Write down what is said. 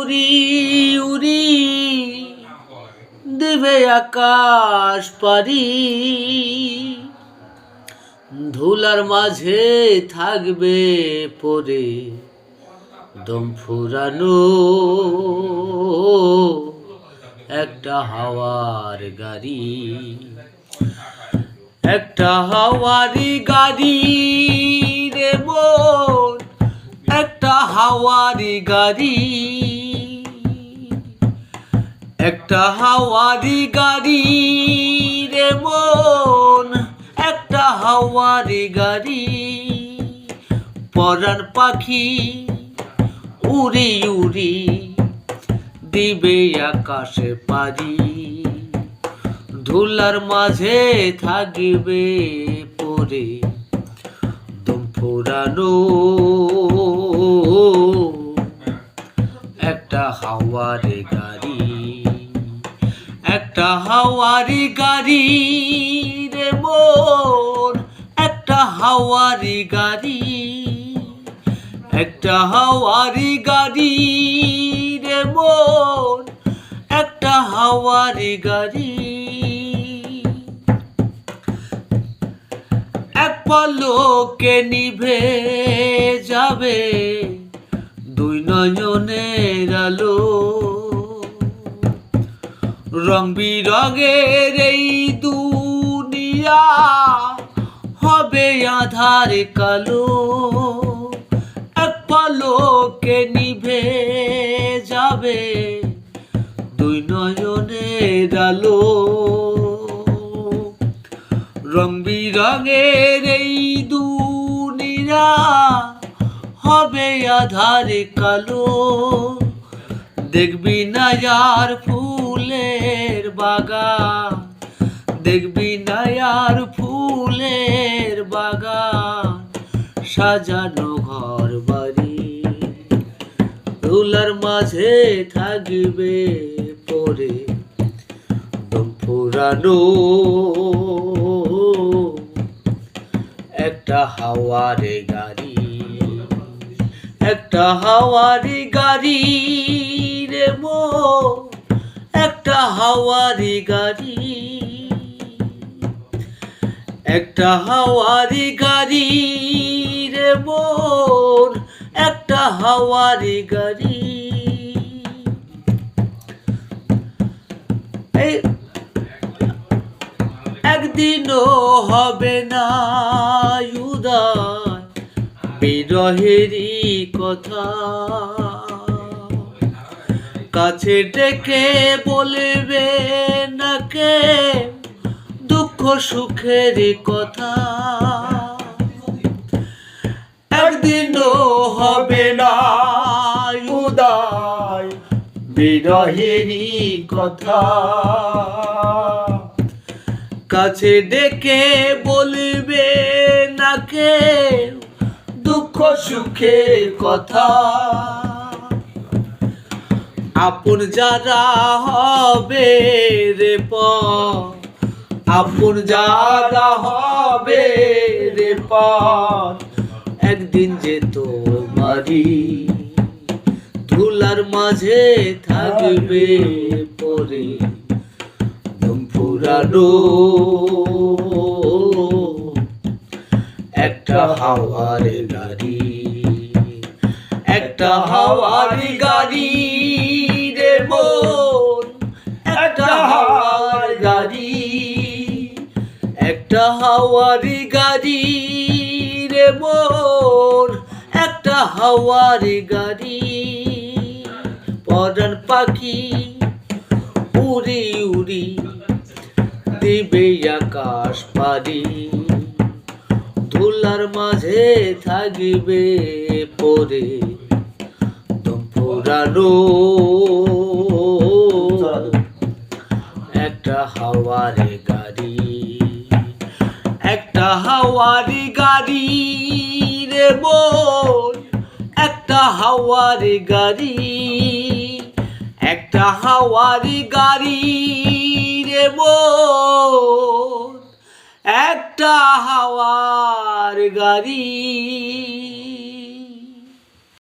উড়ি উড়ি দিবে আকাশ পারি, ধুলার মাঝে থাকবে পরে দম ফুরানো একটা হাওয়ার গাড়ি, একটা হাওয়ারি গাড়ি রে মন, একটা হাওয়ারি গাড়ি, একটা হাওয়ারি গাড়ি রে মন, একটা হাওয়ারি গাড়ি। পরাণ পাখি উড়ি উড়ি দিবে আকাশে পারি, ধুলার মাঝে থাকবে পরে দম ফুরানো একটা হাওয়ারি গাড়ি, একটা হাওয়ারি গাড়ি রে মন, একটা হাওয়ারি গাড়ি, একটা হাওয়ারি গাড়ি রে মন, একটা হাওয়ারি গাড়ি। এক পলকে নিভে যাবে দুই নয়নের আলো, রং বিরঙের এই দুনিয়া হবে আঁধার কালো। এক পলকে নিভে যাবে দুই নয়নের আলো, রং বিরঙের এই দুনিয়া হবে আঁধার কালো। দেখবি না আর ফুলের বাগান, দেখবি না আর ফুলের বাগান, সাজানো ঘর বাড়ি, ধুলার মাঝে থাকবে পরে দম ফুরানো একটা হাওয়ারি গাড়ি, একটা হাওয়ারি গাড়ি রে মন, একটা হাওয়ারি গাড়ি, একটা হাওয়ারি গাড়ি রে মন, একটা হাওয়ারি গাড়ি। একদিনও হবে না উদয় বিরহেরই কথা, কাছে ডেকে বলবে না কে দুঃখ সুখের কথা। একদিনও হবে না উদয় বিরহেরই কথা, কাছে ডেকে বলবে না কে দুঃখ সুখের কথা। আপন যারা হবে রে পর, আপন যারা হবে রে পর, একদিন যে তোমারি ধুলার মাঝে থাকবে পরে দম ফুরানো একটা হাওয়ারি গাড়ি, একটা হাওয়ারি গাড়ি রে মন, একটা হাওয়ারি গাড়ি, একটা হাওয়ারি গাড়ি রে মন, একটা হাওয়ারি গাড়ি। পরাণ পাখি উড়ি উড়ি দিবে আকাশ পারি, ধুলার মাঝে থাকবে পরে দম ফুরানো একটা হাওয়ারি গাড়ি, একটা হাওয়ারি গাড়ি রে মন, একটা হাওয়ারি গাড়ি, একটা হাওয়ারি গাড়ি রে মন, একটা হাওয়ার গাড়ি।